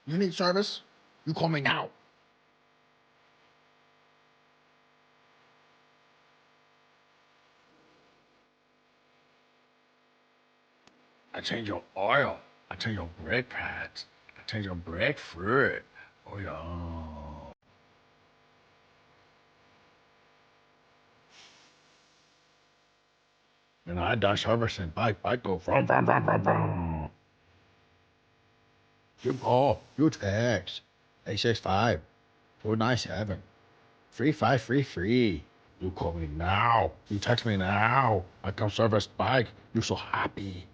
You need service? You call me now. I change your oil. I change your brake pads. I change your brake fluid. Oh yeah. And I done servicing bike go from. You call, you text. 865 497 3533. You call me now. You text me now. I come service bike. You so happy.